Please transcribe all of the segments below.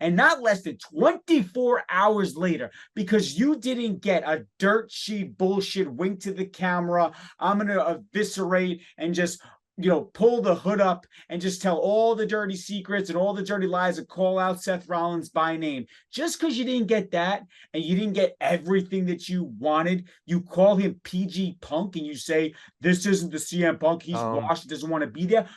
And not less than 24 hours later, because you didn't get a dirt sheet bullshit wink to the camera, I'm going to eviscerate and just pull the hood up and just tell all the dirty secrets and all the dirty lies and call out Seth Rollins by name. Just because you didn't get that and you didn't get everything that you wanted, you call him PG Punk and you say, this isn't the CM Punk. He's washed. He doesn't want to be there.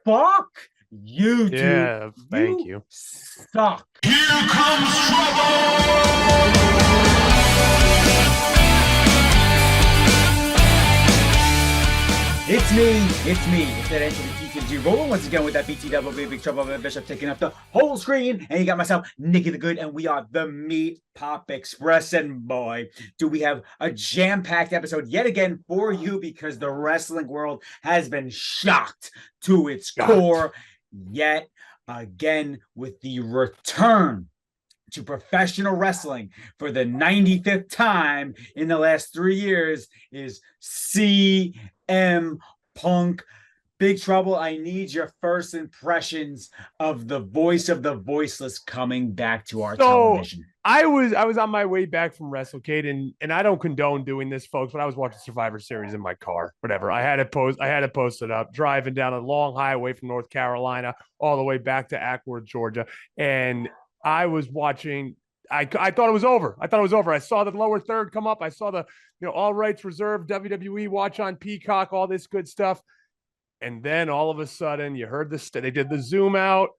Fuck you, dude. Yeah, thank you. Suck. Here comes trouble! It's me. It's that entry to TTG rolling once again with that BTW Big Trouble Bishop taking up the whole screen. And you got myself, Nicky the Good, and we are the Meat Pop Express. And boy, do we have a jam-packed episode yet again for you, because the wrestling world has been shocked to its core yet again with the return to professional wrestling for the 95th time in the last 3 years is CM Punk. Big Trouble, I need your first impressions of the voice of the voiceless coming back to our television. I was on my way back from WrestleCade, and I don't condone doing this, folks, but I was watching Survivor Series in my car, whatever. I had it posted up, driving down a long highway from North Carolina all the way back to Ackworth, Georgia, and I was watching. I thought it was over. I saw the lower third come up. I saw the all rights reserved WWE watch on Peacock, all this good stuff. And then all of a sudden you heard they did the zoom out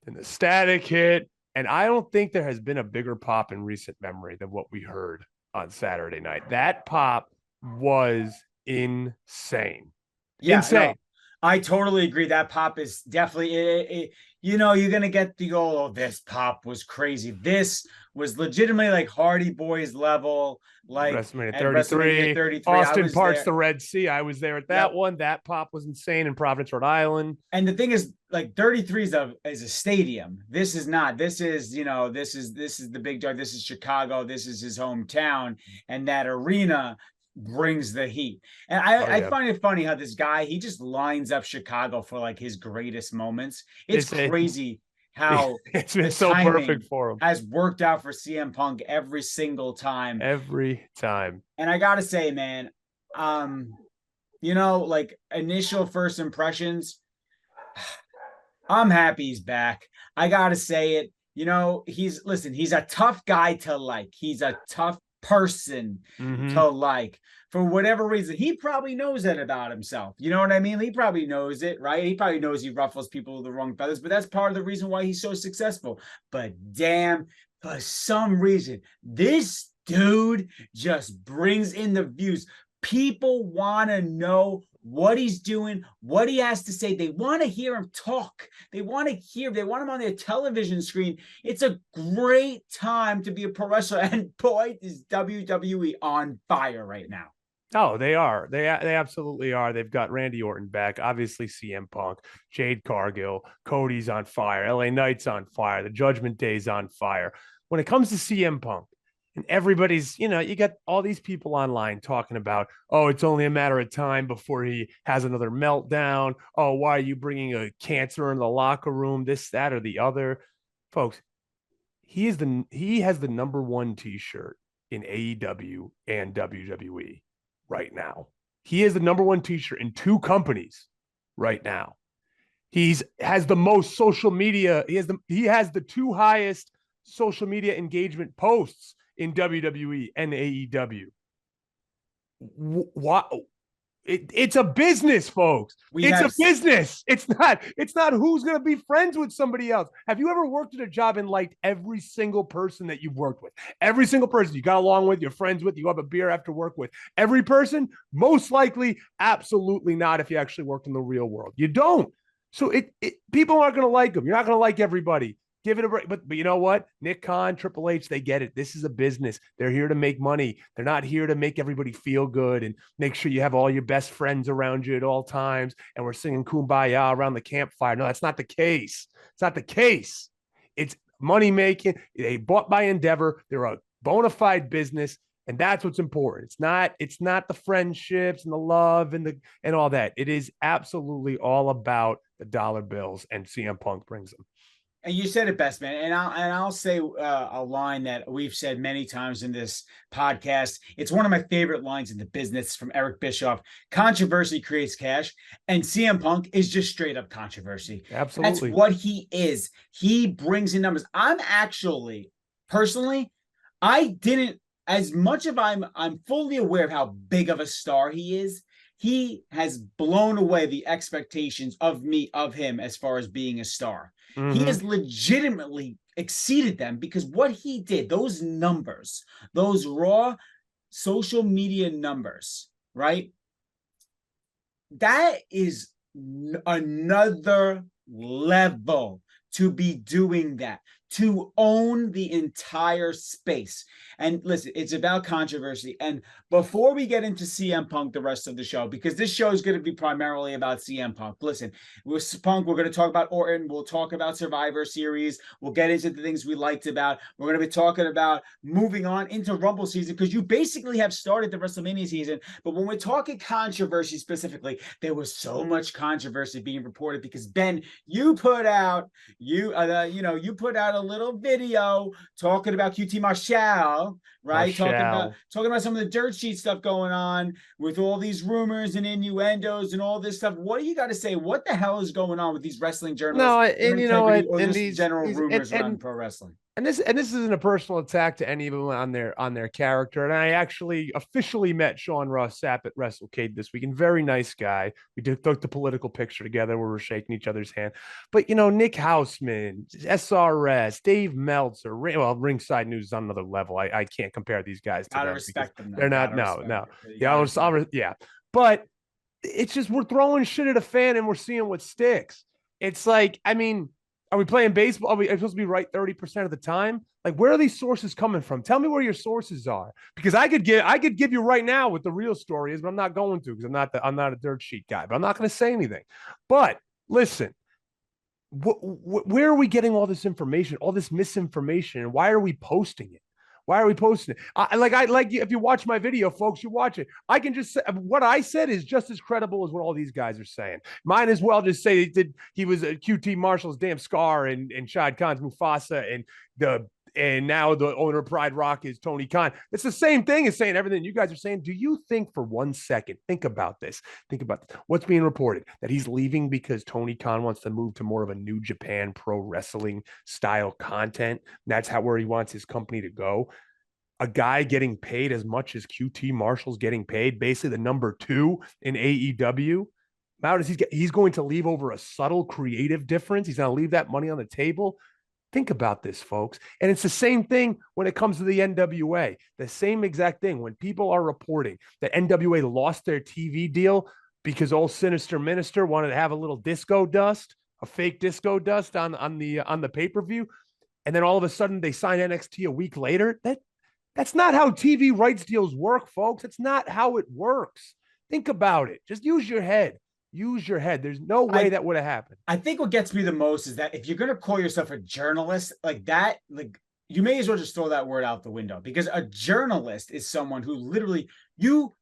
and the static hit. And I don't think there has been a bigger pop in recent memory than what we heard on Saturday night. That pop was insane. Yeah, insane. No, I totally agree. That pop is definitely you're going to get the this pop was crazy. This was legitimately like Hardy Boys level, like WrestleMania 33. Austin parts the Red Sea. I was there at that one. That pop was insane in Providence, Rhode Island. And the thing is, like 33 is a stadium. This is not. This is this is the big dog. This is Chicago. This is his hometown, and that arena brings the heat. And I find it funny how this guy, he just lines up Chicago for like his greatest moments. It's crazy how it's been so perfect for him. Has worked out for CM Punk every single time. Every time. And I gotta say, man, like initial first impressions, I'm happy he's back. I gotta say it. He's a tough guy to like. He's a tough person to like. For whatever reason, he probably knows that about himself. You know what I mean? He probably knows it, right? He probably knows he ruffles people with the wrong feathers, but that's part of the reason why he's so successful. But damn, for some reason, this dude just brings in the views. People want to know what he's doing, what he has to say. They want to hear him talk. They want him on their television screen. It's a great time to be a pro wrestler. And boy, is WWE on fire right now. Oh, they are. They absolutely are. They've got Randy Orton back. Obviously, CM Punk, Jade Cargill, Cody's on fire. LA Knight's on fire. The Judgment Day's on fire. When it comes to CM Punk, and everybody's, you got all these people online talking about, oh, it's only a matter of time before he has another meltdown. Oh, why are you bringing a cancer in the locker room? This, that, or the other. Folks, he has the #1 t-shirt in AEW and WWE right now. He is the #1 t-shirt in 2 companies right now. Has the most social media. He has the 2 highest social media engagement posts in WWE and AEW. What? It's a business, folks. It's a business. It's not who's going to be friends with somebody else. Have you ever worked at a job and liked every single person that you've worked with? Every single person you got along with, you're friends with, you have a beer after work with. Every person? Most likely, absolutely not if you actually worked in the real world. You don't. So people aren't going to like them. You're not going to like everybody. Give it a break. But you know what? Nick Khan, Triple H, they get it. This is a business. They're here to make money. They're not here to make everybody feel good and make sure you have all your best friends around you at all times. And we're singing Kumbaya around the campfire. No, that's not the case. It's not the case. It's money making. They bought by Endeavor. They're a bona fide business. And that's what's important. It's not the friendships and the love and all that. It is absolutely all about the dollar bills, and CM Punk brings them. And you said it best, man. And I'll say a line that we've said many times in this podcast. It's one of my favorite lines in the business from Eric Bischoff. Controversy creates cash, and CM Punk is just straight up controversy. Absolutely. That's what he is. He brings in numbers. I'm actually personally, I didn't as much of I'm fully aware of how big of a star he is. He has blown away the expectations of him as far as being a star. He has legitimately exceeded them because what he did, those numbers, those raw social media numbers, right? That is another level to be doing that, to own the entire space. And listen, it's about controversy. And before we get into CM Punk, the rest of the show, because this show is going to be primarily about CM Punk. Listen, with Punk, we're going to talk about Orton. We'll talk about Survivor Series. We'll get into the things we liked about. We're going to be talking about moving on into Rumble season, because you basically have started the WrestleMania season. But when we're talking controversy specifically, there was so much controversy being reported because, Ben, you put out a little video talking about QT Marshall, right? Talking about some of the dirt sheet stuff going on with all these rumors and innuendos and all this stuff. What do you got to say? What the hell is going on with these wrestling journalists? No, and you know what? Or these general rumors around pro wrestling. And this isn't a personal attack to any of them on their character. And I actually officially met Sean Ross Sapp at WrestleCade this week, and very nice guy. We took the political picture together where we're shaking each other's hand. But Nick Hausman, SRS, Dave Meltzer, Ringside News is on another level. I can't compare these guys to I them. respect them. They're not. No. Yeah. But it's just we're throwing shit at a fan and we're seeing what sticks. It's like, I mean, are we playing baseball? Are we supposed to be right 30% of the time? Like, where are these sources coming from? Tell me where your sources are, because I could give you right now what the real story is, but I'm not going to, because I'm not a dirt sheet guy. But I'm not going to say anything. But listen, where are we getting all this information, all this misinformation, and why are we posting it? Why are we posting it? If you watch my video, folks, you watch it. I can just say what I said is just as credible as what all these guys are saying. Might as well just say he was QT Marshall's damn Scar and Shad Khan's Mufasa and now the owner of Pride Rock is Tony Khan. It's the same thing as saying everything you guys are saying. Do you think for 1 second, think about this, what's being reported, that he's leaving because Tony Khan wants to move to more of a New Japan pro wrestling style content? That's where he wants his company to go. A guy getting paid as much as QT Marshall's getting paid, basically the number 2 in AEW. Now he's going to leave over a subtle creative difference. He's going to leave that money on the table. Think about this, folks. And it's the same thing when it comes to the NWA. The same exact thing. When people are reporting that NWA lost their TV deal because old Sinister Minister wanted to have a little disco dust, a fake disco dust on the pay-per-view, and then all of a sudden they sign NXT a week later. That's not how TV rights deals work, folks. It's not how it works. Think about it. Just use your head. Use your head. There's no way that would have happened. I think what gets me the most is that if you're going to call yourself a journalist like that, like, you may as well just throw that word out the window, because a journalist is someone who literally you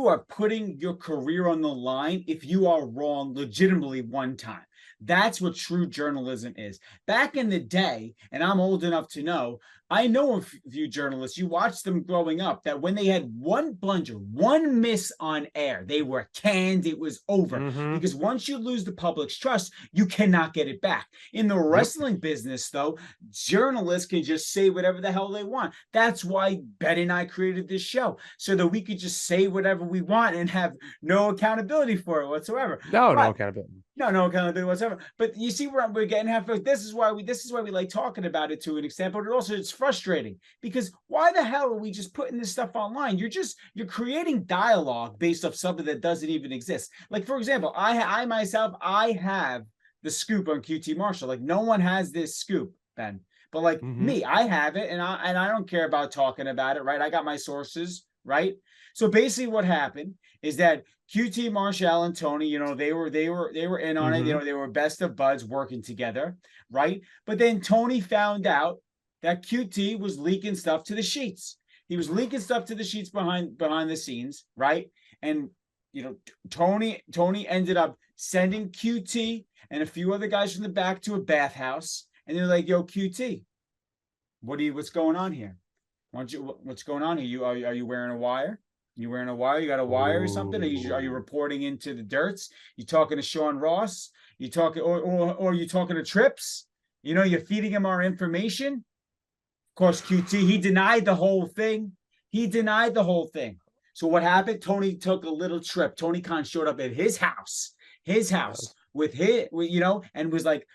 are putting your career on the line if you are wrong legitimately one time. That's what true journalism is. Back in the day, and I'm old enough to know, I know a few journalists, you watched them growing up, that when they had one blunder, one miss on air, they were canned, it was over. Because once you lose the public's trust, you cannot get it back. In the wrestling business, though, journalists can just say whatever the hell they want. That's why Ben and I created this show, so that we could just say whatever we want and have no accountability for it whatsoever. No accountability. No accountability whatsoever. But you see where we're getting halfway. This is why we like talking about it to an extent, but also it's frustrating, because why the hell are we just putting this stuff online? You're creating dialogue based off something that doesn't even exist. Like, for example, I myself have the scoop on QT Marshall. Like, no one has this scoop, Ben. But like me, I have it, and I don't care about talking about it, right? I got my sources, right? So basically what happened is that QT Marshall and Tony, they were in on it. They were best of buds working together, right? But then Tony found out that QT was leaking stuff to the sheets. He was leaking stuff to the sheets behind the scenes, right? And Tony ended up sending QT and a few other guys from the back to a bathhouse. And they're like, "Yo, QT, what's going on here? What's going on here? Are you wearing a wire? You wearing a wire? You got a wire or something? Are you reporting into the dirts? You talking to Sean Ross? You talking or you talking to Trips? You know, you're feeding him our information." Of course, QT, he denied the whole thing. He denied the whole thing. So what happened? Tony took a little trip. Tony Khan showed up at his house with and was like,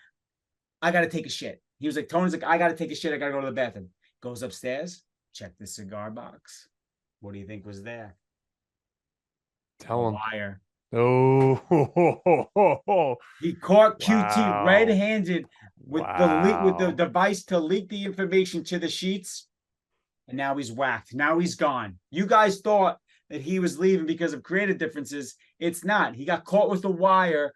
"I got to take a shit." He was like, Tony's like, "I got to take a shit. I got to go to the bathroom." Goes upstairs, check the cigar box. What do you think was there? Tell him. Wire. Oh, he caught QT red-handed with the device to leak the information to the sheets, and now he's whacked. Now he's gone. You guys thought that he was leaving because of creative differences. It's not. He got caught with the wire.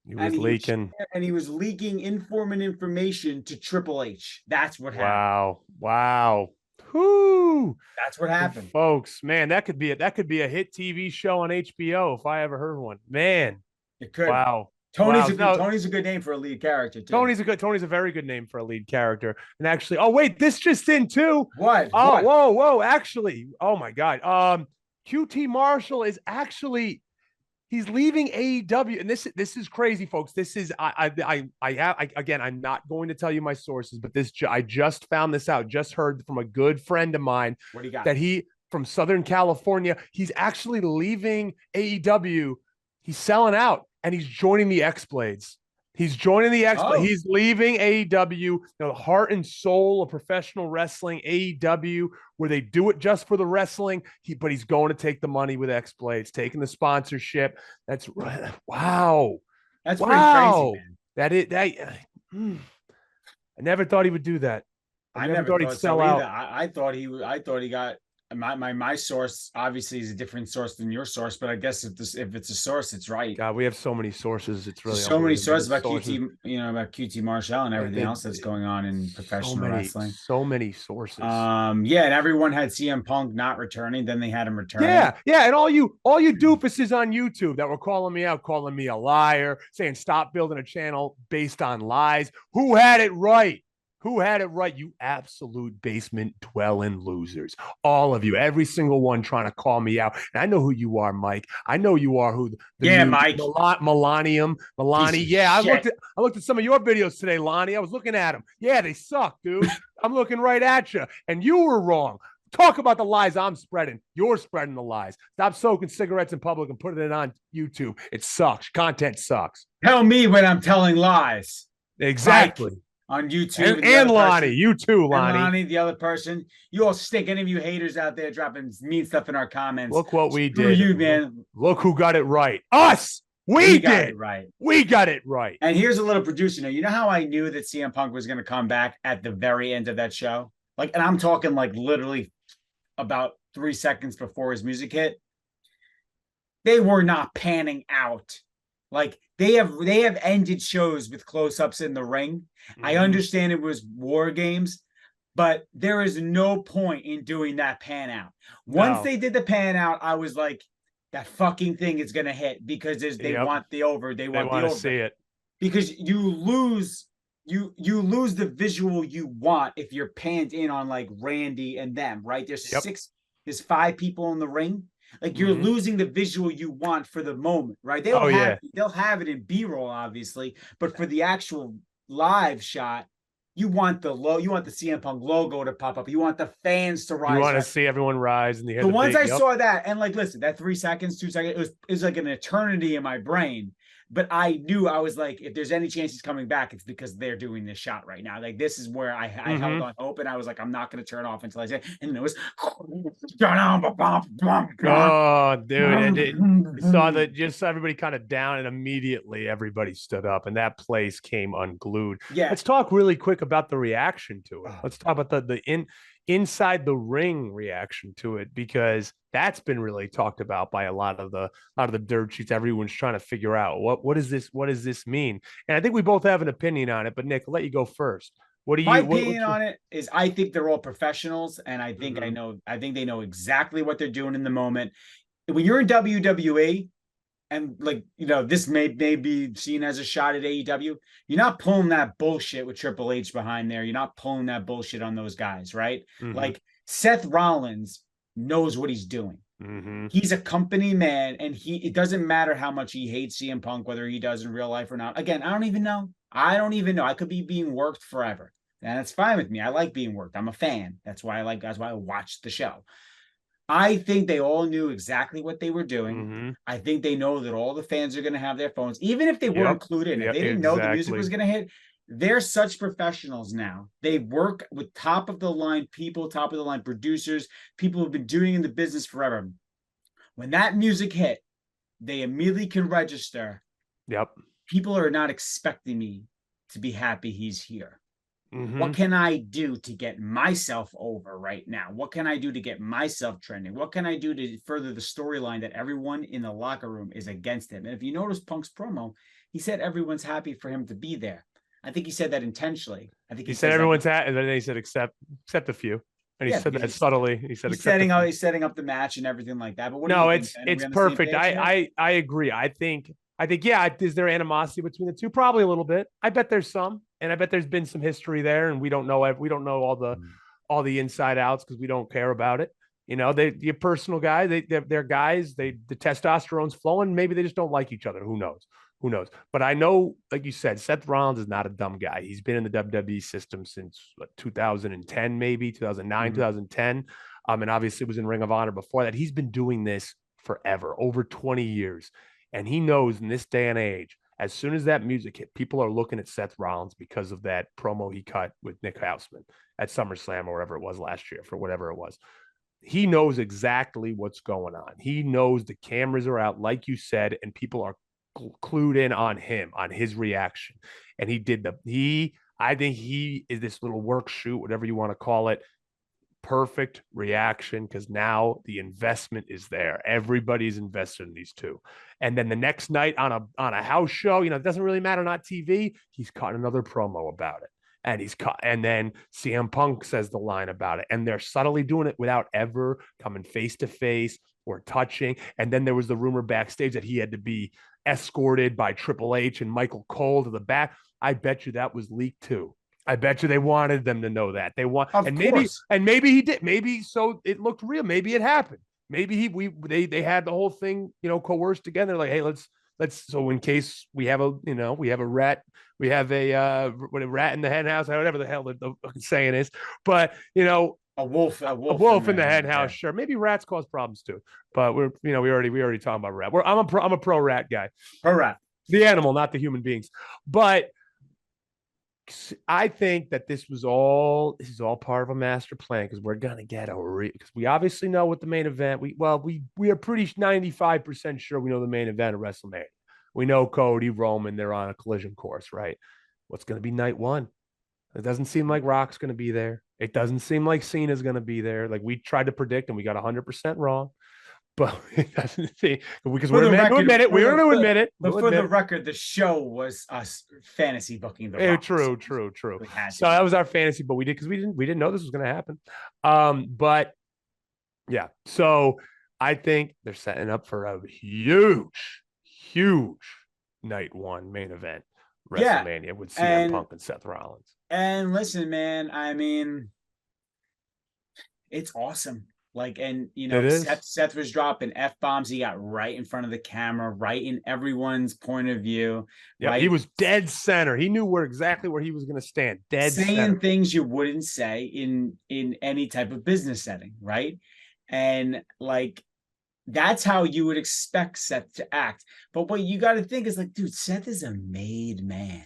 He was leaking. And he was leaking informant information to Triple H. That's what happened. Wow. Whoo. That's what happened. Folks, man, that could be a hit TV show on HBO if I ever heard one. Man. It could. Wow. Tony's a good name for a lead character, too. Tony's a very good name for a lead character. And actually, oh wait, this just in too. What? Oh, whoa. Actually, oh my God. QT Marshall is actually he's leaving AEW, and this is crazy, folks. This is again, I'm not going to tell you my sources, but I just found this out. Just heard from a good friend of mine that he from Southern California. He's actually leaving AEW. He's selling out, and he's joining the X-Blades. He's joining the X-Blades. He's leaving AEW, the heart and soul of professional wrestling, AEW, where they do it just for the wrestling. But he's going to take the money with X-Blades, taking the sponsorship. That's wow. That's pretty crazy, man. I never thought he would do that. I never thought he'd sell out. I thought he got my source obviously is a different source than your source, but I guess if it's a source, it's right. God, we have so many sources. It's really so many sources about QT, about QT Marshall and everything else that's going on in professional wrestling. So many sources. And everyone had CM Punk not returning. Then they had him returning. Yeah, and all you doofuses on YouTube that were calling me out, calling me a liar, saying stop building a channel based on lies. Who had it right? Who had it right? You absolute basement dwelling losers. All of you, every single one trying to call me out. And I know who you are, Mike. I know you are who Mike. Melania. Yeah, I looked at some of your videos today, Lonnie. I was looking at them. Yeah, they suck, dude. I'm looking right at you. And you were wrong. Talk about the lies I'm spreading. You're spreading the lies. Stop soaking cigarettes in public and putting it on YouTube. It sucks. Content sucks. Tell me when I'm telling lies. Exactly. Mike. On YouTube and Lonnie, you too, Lonnie. And Lonnie, the other person. You all stink. Any of you haters out there dropping mean stuff in our comments. Look what we did. You, man. Look who got it right. Us. We did. Got it right. We got it right. And here's a little producer note. You know how I knew that CM Punk was going to come back at the very end of that show? And I'm talking literally about 3 seconds before his music hit. They were not panning out. They have ended shows with close-ups in the ring. Mm-hmm. I understand it was War Games, but there is no point in doing that pan out. Once they did the pan out, I was like, that fucking thing is going to hit because they want the over. They want to see it. Because you lose the visual you want if you're panned in on Randy and them, right? There's 5 people in the ring. You're losing the visual you want for the moment, right? They'll have it in B-roll, obviously, but for the actual live shot, you want the CM Punk logo to pop up. You want the fans to rise. You want to see everyone rise, and the once I saw that, and listen, that 3 seconds, 2 seconds, it was like an eternity in my brain. But I knew, I was like, if there's any chance he's coming back, it's because they're doing this shot right now. This is where I held on hope, and I was like, I'm not going to turn off until I say, and it was, oh, dude, you saw that, just everybody kind of down, and immediately everybody stood up, and that place came unglued. Yeah. Let's talk really quick about the reaction to it. Let's talk about the inside the ring reaction to it, because that's been really talked about by a lot of the dirt sheets. Everyone's trying to figure out what does this mean? And I think we both have an opinion on it, but Nick, I'll let you go first. My opinion on it is I think they're all professionals, and I think I think they know exactly what they're doing in the moment. When you're in WWE and like, this may be seen as a shot at AEW. You're not pulling that bullshit with Triple H behind there. You're not pulling that bullshit on those guys, right? Mm-hmm. Like Seth Rollins knows what he's doing. Mm-hmm. He's a company man, and it doesn't matter how much he hates CM Punk, whether he does in real life or not. Again, I don't even know. I could be being worked forever. And that's fine with me. I like being worked. I'm a fan. That's why I watched the show. I think they all knew exactly what they were doing. Mm-hmm. I think they know that all the fans are going to have their phones, even if they weren't clued in. If they didn't know the music was going to hit, they're such professionals now. They work with top of the line people, top of the line producers, people who've been doing in the business forever. When that music hit, they immediately can register. Yep. People are not expecting me to be happy he's here. Mm-hmm. What can I do to get myself over right now? What can I do to get myself trending? What can I do to further the storyline that everyone in the locker room is against him? And if you notice Punk's promo, he said everyone's happy for him to be there. I think he said that intentionally. I think he said everyone's happy, and then he said except a few. And he said that subtly. He said he's setting up the match and everything like that. But what do you think, it's perfect. I agree. I think yeah. Is there animosity between the two? Probably a little bit. I bet there's some, and I bet there's been some history there, and we don't know all the inside outs because we don't care about it. They're personal guys. They're guys. The testosterone's flowing. Maybe they just don't like each other. Who knows? Who knows? But I know, like you said, Seth Rollins is not a dumb guy. He's been in the WWE system since 2010, maybe 2009, 2010. And obviously was in Ring of Honor before that. He's been doing this forever, over 20 years. And he knows in this day and age, as soon as that music hit, people are looking at Seth Rollins because of that promo he cut with Nick Houseman at SummerSlam or whatever it was last year, for whatever it was. He knows exactly what's going on. He knows the cameras are out, like you said, and people are clued in on him, on his reaction. And I think he is this little work shoot, whatever you want to call it, perfect reaction, because now the investment is there. Everybody's invested in these two. And then the next night on a house show, it doesn't really matter, not TV, he's cutting another promo about it. And then CM Punk says the line about it. And they're subtly doing it without ever coming face to face or touching. And then there was the rumor backstage that he had to be escorted by Triple H and Michael Cole to the back. I bet you that was leaked too. I bet you they wanted them to know that. Maybe he did. Maybe so it looked real. Maybe it happened. Maybe they had the whole thing, coerced together. Like, hey, let's so in case we have a rat, we have a rat in the hen house, whatever the hell the saying is. But a wolf in the hen house. Yeah. Sure. Maybe rats cause problems too, but we already talked about rat. I'm a pro rat guy. Pro rat. The animal, not the human beings. But I think that this is all part of a master plan, because we're gonna get because we obviously know what the main event. We are pretty 95% sure we know the main event of WrestleMania. We know Cody, Roman, they're on a collision course, right? What's going to be night one? It doesn't seem like Rock's going to be there. It doesn't seem like Cena's going to be there. Like we tried to predict and we got 100% wrong. But it doesn't seem, because we're going to admit it. We're going to admit it. But for the record, the show was us fantasy booking the Rock. True. So that was our fantasy, but we didn't know this was going to happen. But yeah, so I think they're setting up for a huge night one main event WrestleMania with CM Punk and Seth Rollins. And listen, man, I mean, it's awesome. Like, and Seth was dropping F-bombs. He got right in front of the camera, right in everyone's point of view. Yeah, right? He was dead center. He knew exactly where he was going to stand. Saying things you wouldn't say in any type of business setting, right? And like, that's how you would expect Seth to act. But what you got to think is like, dude, Seth is a made man.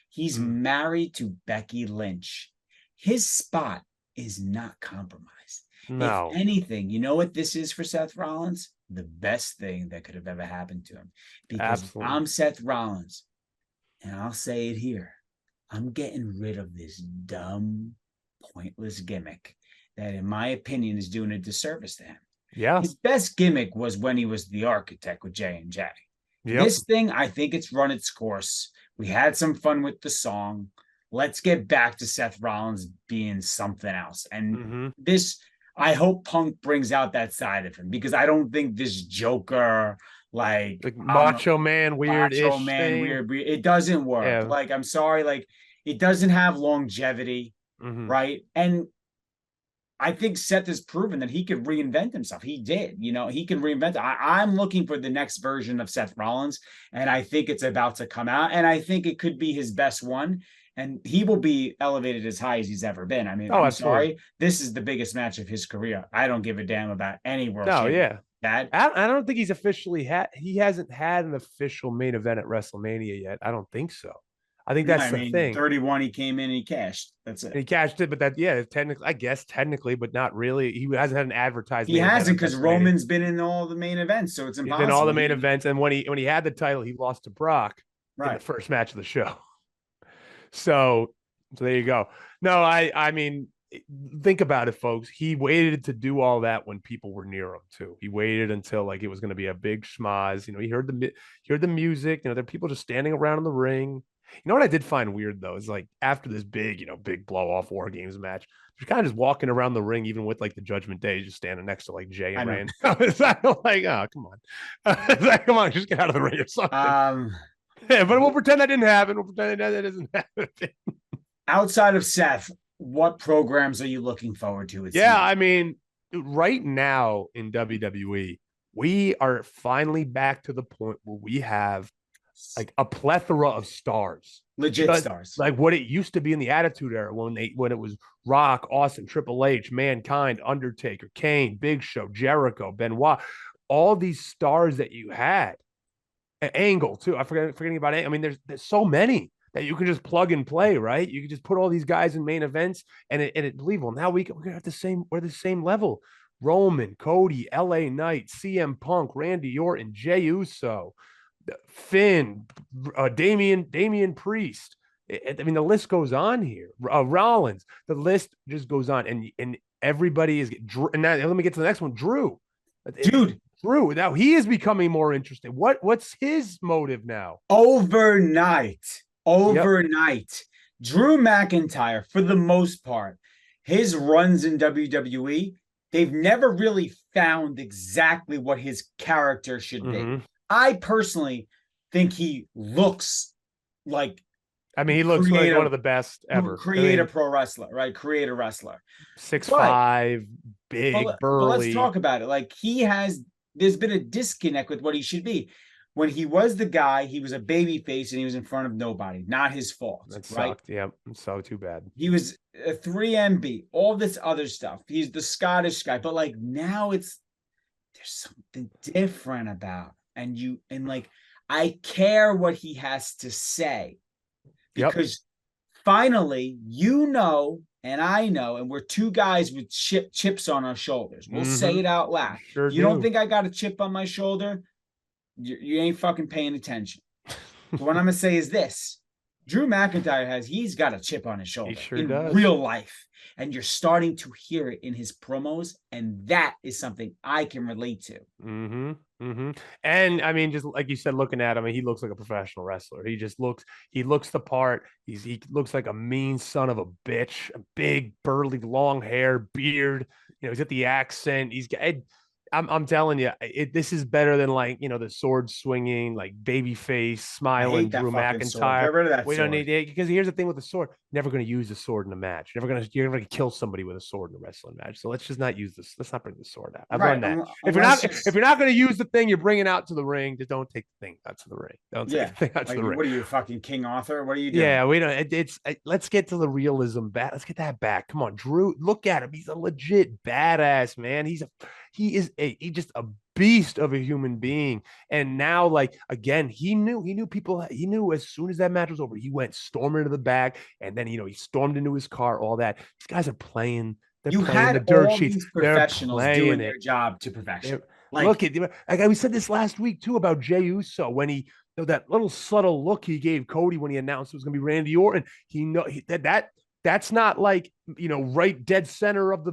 He's married to Becky Lynch. His spot is not compromised. No. If anything, you know what this is for Seth Rollins? The best thing that could have ever happened to him. Because I'm Seth Rollins, and I'll say it here. I'm getting rid of this dumb, pointless gimmick that, in my opinion, is doing a disservice to him. Yeah. His best gimmick was when he was the architect with J&J. Yep. This thing, I think it's run its course. We had some fun with the song. Let's get back to Seth Rollins being something else. And I hope Punk brings out that side of him, because I don't think this Joker, like Macho Man, Macho weird-ish Man, thing. weird. It doesn't work. Yeah. Like, I'm sorry, like it doesn't have longevity, Mm-hmm. right? And I think Seth has proven that he could reinvent himself. He did, he can reinvent. I'm looking for the next version of Seth Rollins, and I think it's about to come out, and I think it could be his best one, and he will be elevated as high as he's ever been. I mean, Oh, I'm absolutely. sorry, this is the biggest match of his career. I don't give a damn about any world No, champion. yeah. That I don't think he's officially he hasn't had an official main event at WrestleMania yet. I don't think so. I think that's I the mean, thing. 31, he came in and he cashed. That's And it. he cashed it, but that, yeah, technically, I guess technically, but not really. He hasn't had an advertised He main event hasn't at because WrestleMania. Roman's been in all the main events, so it's He's been all the impossible. main events, and when he had the title, he lost to Brock in the Right. first match of the show. So there you go. No, I mean, think about it, folks. He waited to do all that when people were near him too. He waited until like it was going to be a big schmoz. He heard the music. There are people just standing around in the ring. You know what I did find weird though is like after this big blow off War Games match, you're kind of just walking around the ring, even with like the Judgment Day, just standing next to like Jay and Rand. It's like, oh, come on, like, come on, just get out of the ring or something. Yeah, but we'll pretend that didn't happen. We'll pretend that doesn't happen. Outside of Seth, what programs are you looking forward to? I mean, right now in WWE, we are finally back to the point where we have like a plethora of stars, legit stars, like what it used to be in the Attitude Era when it was Rock, Austin, Triple H, Mankind, Undertaker, Kane, Big Show, Jericho, Benoit, all these stars that you had. Angle too. Forgetting about it. I mean, there's so many that you can just plug and play, right? You can just put all these guys in main events, and it believable. Now we're gonna have we're the same level. Roman, Cody, LA Knight, CM Punk, Randy Orton, Jey Uso, Finn, Damian Priest. I mean, the list goes on here. Rollins. The list just goes on, and everybody is. And now let me get to the next one. Drew, dude. Drew. Now he is becoming more interesting. What's his motive now? Overnight, Drew McIntyre, for the most part, his runs in WWE, they've never really found exactly what his character should be. I personally think he looks like. I mean, he looks like one of the best ever. A pro wrestler, right? Create a wrestler. 6'5", big, burly. But let's talk about it. Like there's been a disconnect with what he should be. When he was the guy, he was a baby face and he was in front of nobody. Not his fault. That right? Sucked. Yep. So too bad. He was a 3MB, all this other stuff. He's the Scottish guy, but like now there's something different about him. And like I care what he has to say. Because finally, and I know, and we're two guys with chips on our shoulders. We'll say it out loud. Sure you don't think I got a chip on my shoulder? You ain't fucking paying attention. So what I'm going to say is this. Drew McIntyre he's got a chip on his shoulder in real life. And you're starting to hear it in his promos. And that is something I can relate to. And I mean, just like you said, looking at him, he looks like a professional wrestler. He looks the part. He looks like a mean son of a bitch, a big, burly, long hair, beard. He's got the accent. I'm telling you, this is better than like the sword swinging, like baby face, smiling Drew McIntyre. Get rid of that we don't need it because here's the thing with the sword: never going to use the sword in a match. You're never going to kill somebody with a sword in a wrestling match. So let's just not use this. Let's not bring the sword out. I've learned that. If you're not going to use the thing you're bringing out to the ring, just don't take the thing out to the ring. Don't take the thing out to the ring. What are you, fucking King Arthur? What are you doing? Yeah, we don't. Let's get to the realism back. Let's get that back. Come on, Drew. Look at him. He's a legit badass, man. He's just a beast of a human being. And now, like, again, he knew as soon as that match was over, he went storming into the back, and then he stormed into his car, all that. These guys are playing. They're playing the dirt sheets. These professionals doing their job to perfection. Look at we said this last week too about Jey Uso when he that little subtle look he gave Cody when he announced it was going to be Randy Orton. That's not like right dead center of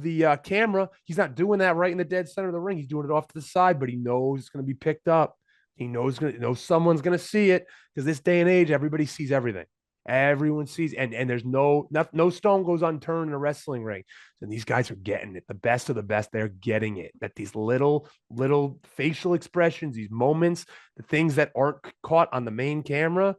the camera. He's not doing that right in the dead center of the ring. He's doing it off to the side, but he knows it's going to be picked up. He knows someone's going to see it because this day and age, everybody sees everything. Everyone sees, and there's no stone goes unturned in a wrestling ring. And these guys are getting it. The best of the best, they're getting it. That these little facial expressions, these moments, the things that aren't caught on the main camera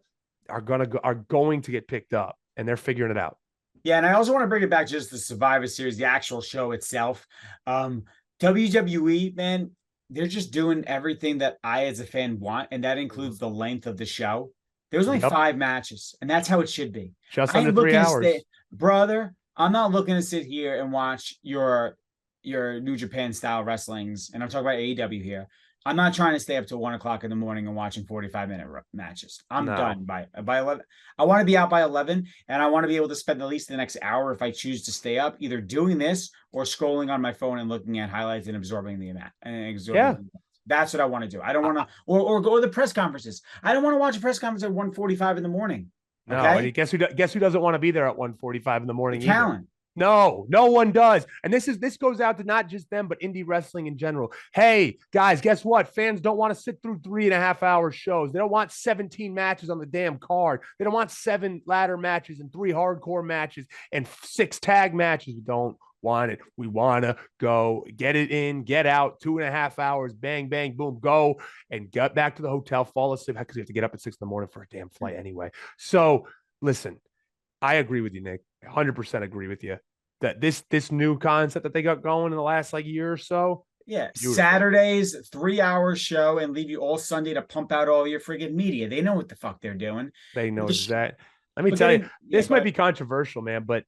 are going to get picked up, and they're figuring it out. Yeah, and I also want to bring it back to just the Survivor Series, the actual show itself. WWE, man, they're just doing everything that I, as a fan, want, and that includes the length of the show. There was only 5 matches, and that's how it should be. Just under 3 hours. Brother, I'm not looking to sit here and watch your New Japan style wrestlings, and I'm talking about AEW here. I'm not trying to stay up till 1:00 in the morning and watching 45-minute matches. I'm done by 11. I want to be out by 11, and I want to be able to spend at least the next hour, if I choose to stay up, either doing this or scrolling on my phone and looking at highlights and absorbing the amount. That's what I want to do. I don't want to, or go to the press conferences. I don't want to watch a press conference at 1:45 in the morning. Okay? No, and guess who doesn't want to be there at 1:45 in the morning? Talent. No one does. And this goes out to not just them, but indie wrestling in general. Hey, guys, guess what? Fans don't want to sit through 3.5-hour shows. They don't want 17 matches on the damn card. They don't want 7 ladder matches and 3 hardcore matches and 6 tag matches. We don't want it. We want to go get it in, get out, 2.5 hours, bang, bang, boom, go, and get back to the hotel, fall asleep, because you have to get up at 6 in the morning for a damn flight anyway. So listen, I agree with you, Nick. 100% agree with you that this new concept that they got going in the last year or so. Yeah, beautiful. Saturdays, 3-hour show, and leave you all Sunday to pump out all your friggin' media. They know what the fuck they're doing. They know exactly. Let me tell you, this might be controversial, man, but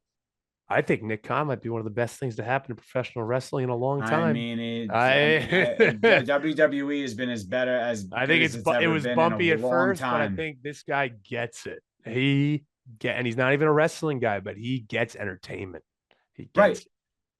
I think Nick Khan might be one of the best things to happen in professional wrestling in a long time. I mean, WWE has been as better as I think it was bumpy at first, but I think this guy gets it. And he's not even a wrestling guy, but he gets entertainment. He gets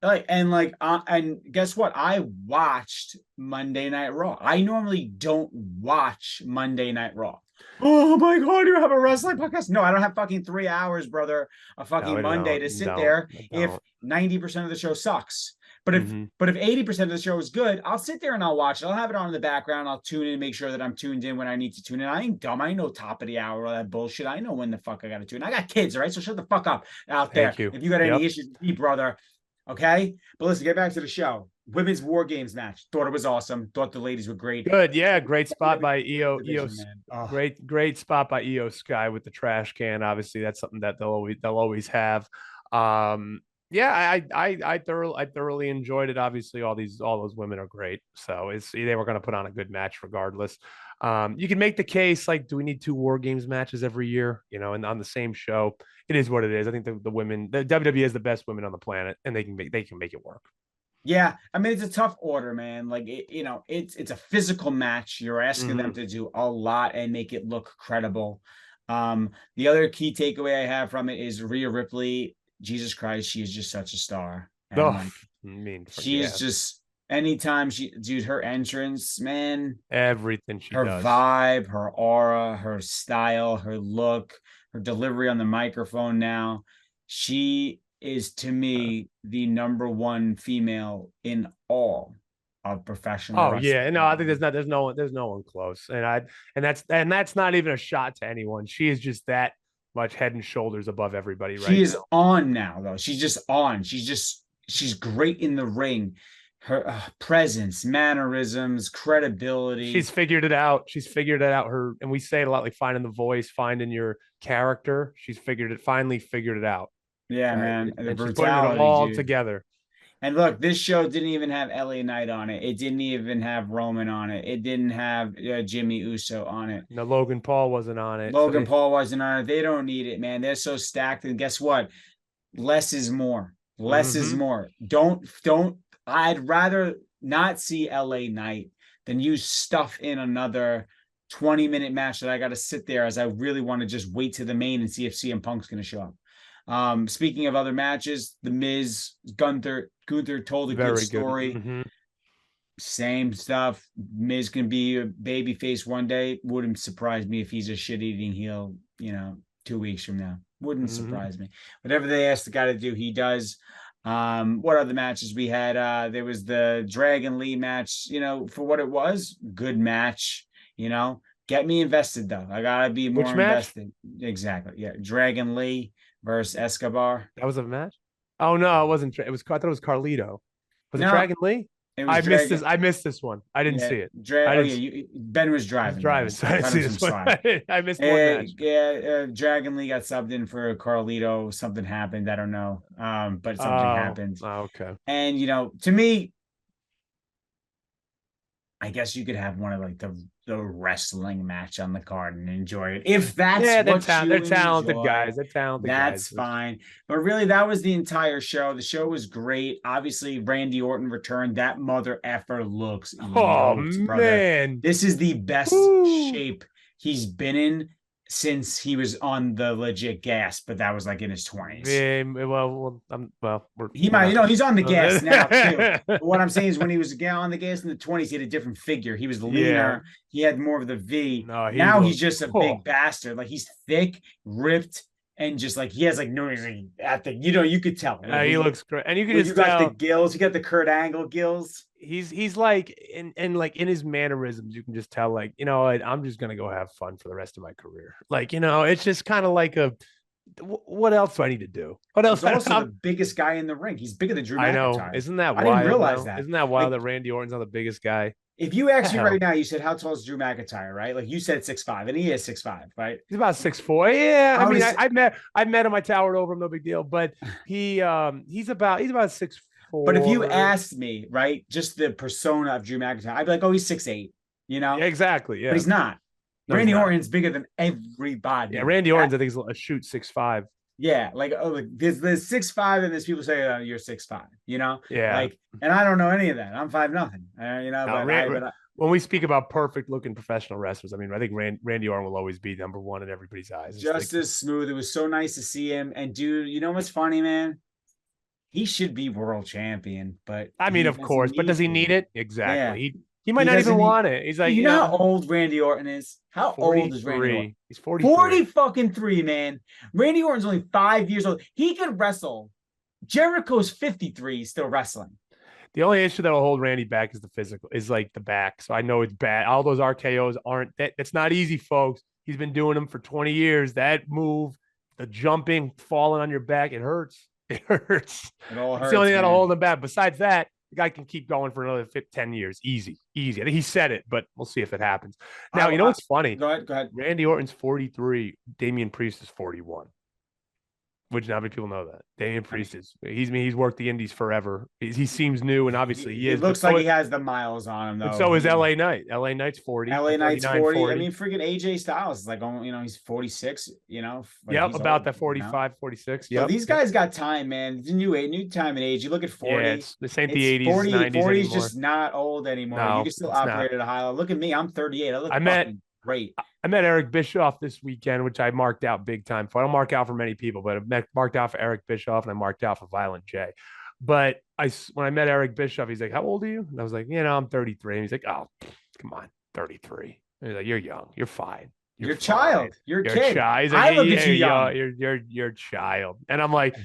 it. And guess what? I watched Monday Night Raw. I normally don't watch Monday Night Raw. Oh my God, you have a wrestling podcast? No, I don't have fucking 3 hours, brother, a fucking Monday to sit there if 90% of the show sucks. But if 80% of the show is good, I'll sit there and I'll watch it. I'll have it on in the background. I'll tune in and make sure that I'm tuned in when I need to tune in. I ain't dumb. I know top of the hour, all that bullshit. I know when the fuck I got to tune in. I got kids, all right? So shut the fuck up out there. If you got any issues with me, brother, okay? But listen, get back to the show. Women's War Games match. Thought it was awesome. Thought the ladies were great. Good, yeah. Great spot by EO. Great spot by EO Sky with the trash can. Obviously, that's something that they'll always have. Yeah, I thoroughly enjoyed it. Obviously, all those women are great. So they were going to put on a good match regardless. You can make the case, do we need 2 War Games matches every year? And on the same show, it is what it is. I think the women, the WWE is the best women on the planet, and they can make it work. Yeah, I mean, it's a tough order, man. It's a physical match. You're asking them to do a lot and make it look credible. The other key takeaway I have from it is Rhea Ripley. Jesus Christ, she is just such a star. She is just, anytime her entrance, man, everything she does, her vibe, her aura, her style, her look, her delivery on the microphone. Now, she is, to me, the number 1 female in all of professional wrestling. Yeah, no, I think there's no one close, and that's not even a shot to anyone. She is just that much head and shoulders above everybody right now. She is on now, though. She's just on. She's great in the ring. Her presence, mannerisms, credibility. She's figured it out. And we say it a lot, finding the voice, finding your character. She's finally figured it out. Yeah, man. And she's putting it all together. And look, this show didn't even have LA Knight on it. It didn't even have Roman on it. It didn't have Jimmy Uso on it. No, Logan Paul wasn't on it. Paul wasn't on it. They don't need it, man. They're so stacked. And guess what? Less is more. Less is more. I'd rather not see LA Knight than you stuff in another 20-minute match that I got to sit there, as I really want to just wait to the main and see if CM Punk's going to show up. Speaking of other matches, The Miz, Gunther told a good story. Same stuff. Miz can be a baby face one day. Wouldn't surprise me if he's a shit-eating heel, 2 weeks from now. Wouldn't surprise me. Whatever they ask the guy to do, he does. What other matches we had? There was the Dragon Lee match, for what it was. Good match, Get me invested though. I gotta be more Which match? invested. Exactly. Yeah. Dragon Lee versus Escobar. That was a match. Oh no, it wasn't. It was. I thought it was Carlito. Was it No, Dragon Lee? it was Dragon. I missed this one. I didn't Yeah, see it. I oh didn't. yeah, Ben was I was driving. driving, so I didn't Cut see him some this one. slack. I missed one match. Yeah, Dragon Lee got subbed in for Carlito. Something happened. I don't know. But something happened. Okay. And to me, I guess you could have one of like the wrestling match on the card and enjoy it. If that's they're they're talented enjoy, guys. They're talented that's guys. fine. But really, that was the entire show. The show was great. Obviously, Randy Orton returned. That mother effer looks yoked, brother. Man. This is the best shape he's been in since he was on the legit gas, but that was like in his 20s. Yeah, He might, he's on the gas now too. But what I'm saying is when he was on the gas in the 20s, he had a different figure. He was leaner. Yeah. He had more of the V. No, now he's just a big bastard. Like he's thick, ripped, and just like he has like no at the you could tell. Like, he looks great, and you can just got the gills. You got the Kurt Angle gills. He's like like in his mannerisms, you can just tell like I'm just gonna go have fun for the rest of my career. Like it's just kind of like what else do I need to do? What else? He's also the biggest guy in the ring. He's bigger than Drew McIntyre. I know. Isn't that wild? I didn't realize that. Isn't that wild that Randy Orton's not the biggest guy? If you ask me right now, you said how tall is Drew McIntyre, right? Like you said 6'5", and he is 6'5", right? He's about 6'4". Yeah, I mean, I met him, I towered over him, no big deal. But he's about 6'4". But if you asked me, right, just the persona of Drew McIntyre, I'd be like, oh, he's 6'8", Yeah, exactly. Yeah, but he's not. No, Randy Orton's bigger than everybody. Yeah, Randy Orton's I think is a shoot 6'5". Yeah, like there's 6'5", and there's people say you're 6'5", Yeah, like, and I don't know any of that. I'm 5'0", but when we speak about perfect looking professional wrestlers, I mean, I think Randy Orton will always be number one in everybody's eyes. Just as smooth. It was so nice to see him. And dude, you know what's funny, man? He should be world champion, but I mean, of course, but does he need it? Exactly. Yeah. He might not even want it. He's like, you know how old Randy Orton is? How old is Randy Orton? He's 43. 40 fucking 3, man. Randy Orton's only 5 years old. He could wrestle. Jericho's 53, still wrestling. The only issue that will hold Randy back is the physical, is like the back. So I know it's bad. All those RKOs aren't that's not easy, folks. He's been doing them for 20 years. That move, the jumping, falling on your back, it hurts. It hurts. It all hurts. It's the only thing that'll hold him back. Besides that, the guy can keep going for another 10 years. Easy. I think he said it, but we'll see if it happens. Now, you know what's funny? Go ahead. Randy Orton's 43. Damian Priest is 41. Which not many people know that. Damian Priest he's worked the Indies forever. He seems new, and obviously he is. It looks like he has the miles on him, though. But so is LA Knight. LA Knight's 40. LA Knight's 40. I mean, freaking AJ Styles is like, he's 46. Like yep, about old, that 45, 46. Yeah, so these guys got time, man. It's a new time and age. You look at 40. Yeah, this ain't the 80s. 40 40 is just not old anymore. No, you can still operate at a high level. Look at me. I'm 38. I look great. I met Eric Bischoff this weekend, which I marked out big time for. I don't mark out for many people, but I marked out for Eric Bischoff and I marked out for Violent J. But when I met Eric Bischoff, he's like, "How old are you?" And I was like, I'm 33. And he's like, "Oh, come on, 33." And he's like, "You're young. You're fine. You're a child. You're a kid." Child. He's like, I look at you young. You're a child." And I'm like,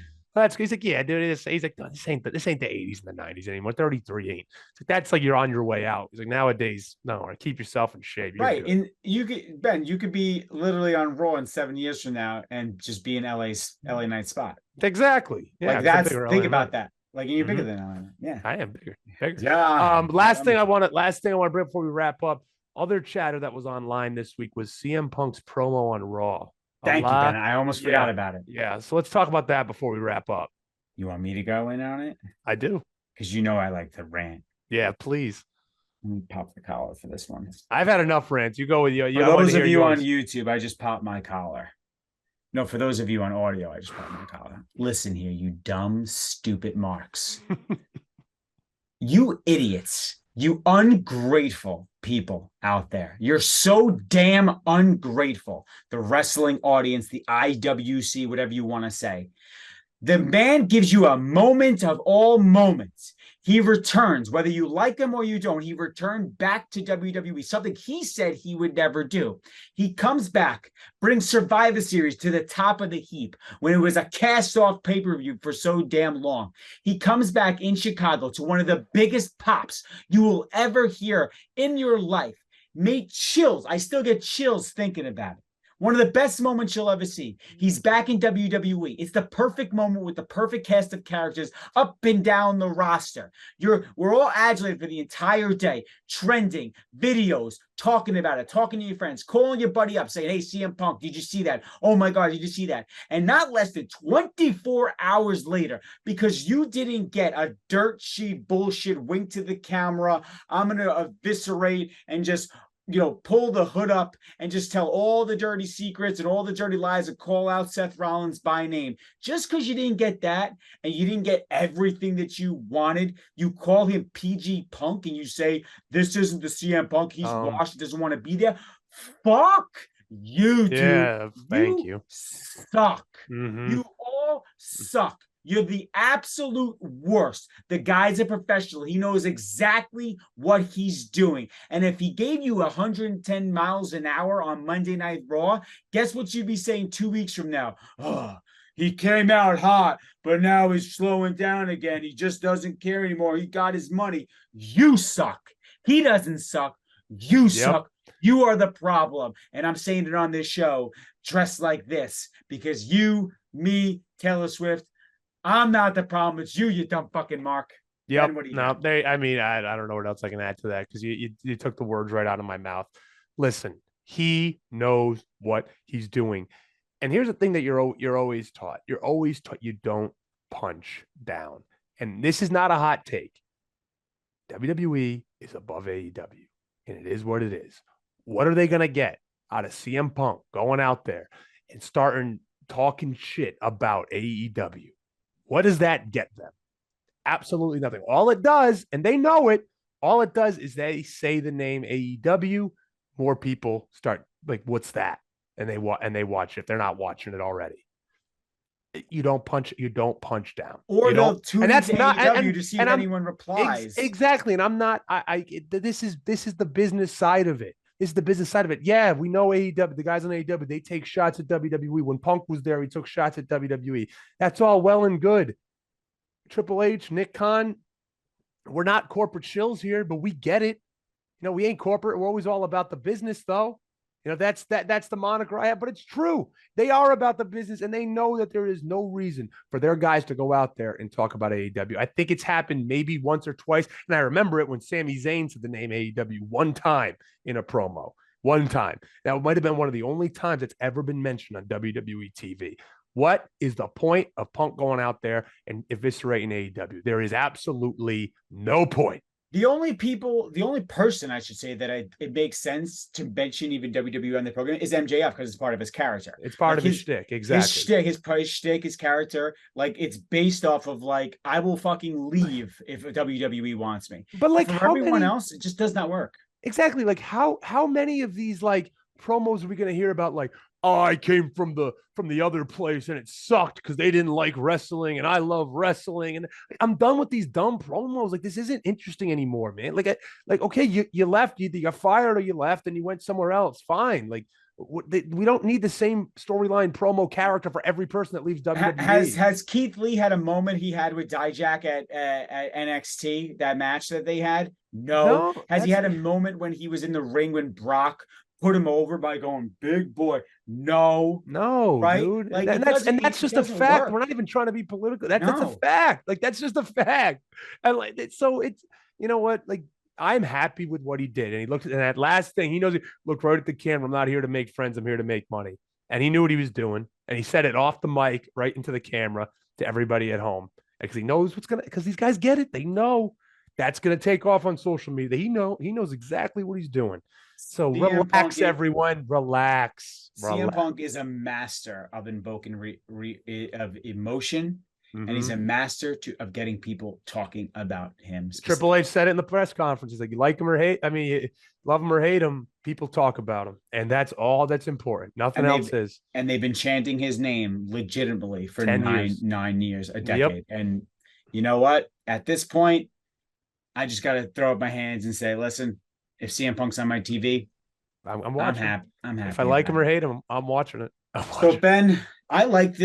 he's like, "Yeah, dude." He's like, "This ain't the 80s and the 90s anymore. 33 ain't." It's like, that's like you're on your way out. He's like, "Nowadays, no, keep yourself in shape." You're right. good. And you could be literally on Raw in 7 years from now and just be in LA Knight spot. Exactly. Yeah. Like think about that. Like you're bigger than LA Knight. Yeah. I am bigger. Yeah. Last thing I want to bring before we wrap up. Other chatter that was online this week was CM Punk's promo on Raw. Thank you, Ben. I almost forgot about it. Yeah. So let's talk about that before we wrap up. You want me to go in on it? I do. Because I like to rant. Yeah, please. Let me pop the collar for this one. I've had enough rants. You go with you. For those of you on YouTube, I just popped my collar. No, for those of you on audio, I just popped my collar. Listen here, you dumb, stupid marks. You idiots. You ungrateful people out there. You're so damn ungrateful. The wrestling audience, the IWC, whatever you want to say. The man gives you a moment of all moments. He returns, whether you like him or you don't, he returned back to WWE, something he said he would never do. He comes back, brings Survivor Series to the top of the heap when it was a cast-off pay-per-view for so damn long. He comes back in Chicago to one of the biggest pops you will ever hear in your life. made chills. I still get chills thinking about it. One of the best moments you'll ever see. He's back in WWE. It's the perfect moment with the perfect cast of characters up and down the roster. We're all agitated for the entire day, trending, videos, talking about it, talking to your friends, calling your buddy up, saying, hey, CM Punk, did you see that? Oh my God, did you see that? And not less than 24 hours later, because you didn't get a dirt sheet bullshit wink to the camera, I'm going to eviscerate and just pull the hood up and just tell all the dirty secrets and all the dirty lies and call out Seth Rollins by name. Just because you didn't get that and you didn't get everything that you wanted, you call him PG Punk and you say, this isn't the CM Punk. He's washed. He doesn't want to be there. Fuck you, dude. Yeah, thank you. Suck. You all suck. You're the absolute worst. The guy's a professional. He knows exactly what he's doing. And if he gave you 110 miles an hour on Monday Night Raw, guess what you'd be saying 2 weeks from now? Oh, he came out hot, but now he's slowing down again. He just doesn't care anymore. He got his money. You suck. He doesn't suck. You suck. You are the problem. And I'm saying it on this show, dressed like this, because you, me, Taylor Swift, I'm not the problem. It's you, you dumb fucking Mark. Yep. No, I don't know what else I can add to that because you took the words right out of my mouth. Listen, he knows what he's doing. And here's the thing that you're always taught. You're always taught you don't punch down. And this is not a hot take. WWE is above AEW. And it is what it is. What are they going to get out of CM Punk going out there and starting talking shit about AEW? What does that get them? Absolutely nothing. All it does, and they know it, all it does is they say the name AEW, more people start like, what's that? And they watch it. If they're not watching it already. You don't punch down. Or they'll tune into AEW to see if anyone replies. Exactly. And I'm not, this is the business side of it. This is the business side of it. Yeah, we know AEW, the guys on AEW, they take shots at WWE. When Punk was there, he took shots at WWE. That's all well and good. Triple H, Nick Khan, we're not corporate shills here, but we get it. We ain't corporate. We're always all about the business, though. That's the moniker I have, but it's true. They are about the business, and they know that there is no reason for their guys to go out there and talk about AEW. I think it's happened maybe once or twice, and I remember it when Sami Zayn said the name AEW one time in a promo. One time. That might have been one of the only times it's ever been mentioned on WWE TV. What is the point of Punk going out there and eviscerating AEW? There is absolutely no point. The only person I should say that it makes sense to mention even WWE on the program is MJF because it's part of his character. It's part of his shtick, exactly. His shtick, his character, like it's based off of like I will fucking leave if WWE wants me. But like for everyone else, it just does not work. Exactly. Like how many of these like promos are we going to hear about? Like, oh, I came from the other place and it sucked because they didn't like wrestling and I love wrestling. And I'm done with these dumb promos. Like, this isn't interesting anymore, man. Like, okay, you left, you got fired or you left and you went somewhere else. Fine. Like, we don't need the same storyline promo character for every person that leaves WWE. Has Keith Lee had a moment he had with Dijak at NXT, that match that they had? No. Has he had a moment when he was in the ring when Brock put him over by going, big boy? No, right, dude. Like, that's just a fact. We're not even trying to be political. That's a fact. Like, that's just a fact. And like, so it's, you know what? Like, I'm happy with what he did. And he looked at that last thing. He knows he looked right at the camera. I'm not here to make friends. I'm here to make money. And he knew what he was doing. And he said it off the mic, right into the camera to everybody at home. Because he knows because these guys get it. They know that's going to take off on social media. He knows exactly what he's doing. So relax, everyone. Relax. CM Punk is a master of invoking of emotion, and he's a master of getting people talking about him. Triple H said it in the press conference. He's like, you like him or hate? I mean, you love him or hate him, people talk about him, and that's all that's important. Nothing else is. And they've been chanting his name legitimately for 9 years, a decade. Yep. And you know what? At this point, I just got to throw up my hands and say, listen, if CM Punk's on my TV, I'm watching. I'm happy. If I like him or hate him, I'm watching it. So Ben, I like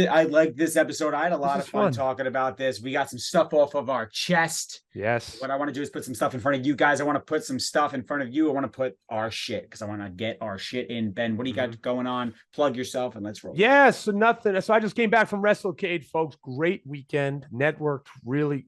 this episode. I had a lot of fun fun talking about this. We got some stuff off of our chest. Yes. What I want to do is put some stuff in front of you guys. I want to put some stuff in front of you. I want to put our shit because I want to get our shit in. Ben, what do you got going on? Plug yourself and let's roll. Yeah, so nothing. So I just came back from WrestleCade, folks. Great weekend. Networked really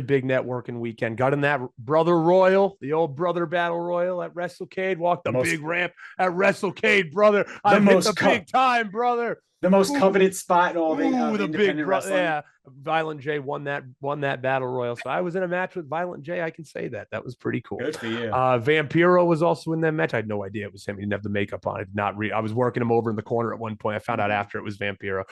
big networking weekend. Got in that Brother Royal, the old Brother Battle Royal at WrestleCade. Walked the big ramp at WrestleCade, brother. I hit the big time, brother. The most coveted spot in all the big wrestling. Yeah, Violent J won that battle royal. So I was in a match with Violent J. I can say that. That was pretty cool. Good for you. Vampiro was also in that match. I had no idea it was him. He didn't have the makeup on. I was working him over in the corner at one point. I found out after it was Vampiro.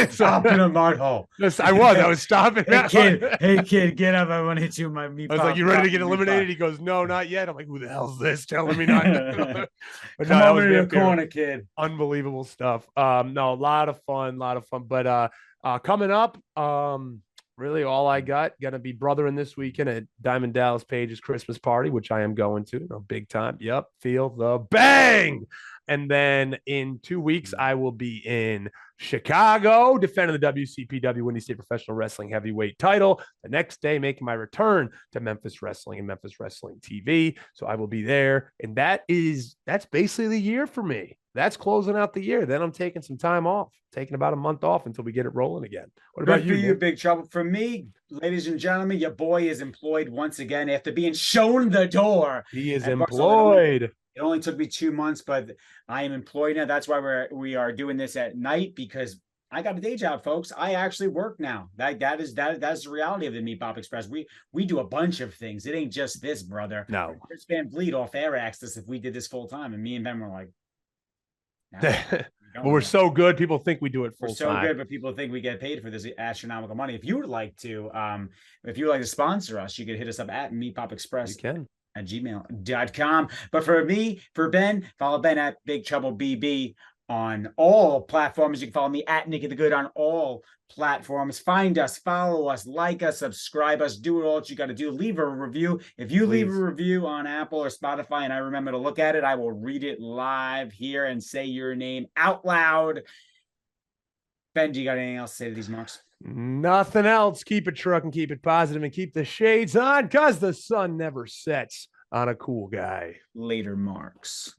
Stomping a mud hole. I was stomping. Hey kid, get up. I want to hit you with my meat. I was like, you ready to get eliminated? He goes, no, not yet. I'm like, who the hell's this telling me not? But come over to the corner, kid. Unbelievable stuff. No, a lot of fun. But coming up, really all I got gonna be brothering this weekend at Diamond Dallas Page's Christmas party, which I am going to. Big time. Yep, feel the bang. And then in 2 weeks, I will be in Chicago defending the WCPW Windy State Professional Wrestling Heavyweight title. The next day, making my return to Memphis Wrestling and Memphis Wrestling TV. So I will be there. And that's basically the year for me. That's closing out the year. Then I'm taking some time off, taking about a month off until we get it rolling again. What about you, Big Trouble? For me, ladies and gentlemen, your boy is employed once again after being shown the door. He is employed. It only took me 2 months, but I am employed now. That's why we are doing this at night because I got a day job, folks. I actually work now. That's the reality of the Meat Pop Express. We do a bunch of things. It ain't just this, brother. No. Chris Van Vliet off air asked us if we did this full time, and me and Ben were like, well, we're so good. People think we do it full time. We're so good, but people think we get paid for this astronomical money. If you would like to, sponsor us, you could hit us up at Meat Pop Express. You can. At gmail.com. But for me, for Ben, follow Ben at Big Trouble BB on all platforms. You can follow me at Nicky the Good on all platforms. Find us, follow us, like us, subscribe us, do all that you got to do. Leave a review. If you leave a review on Apple or Spotify and I remember to look at it, I will read it live here and say your name out loud. Ben, do you got anything else to say to these marks? Nothing else. Keep it trucking, keep it positive, and keep the shades on because the sun never sets on a cool guy. Later, Marks.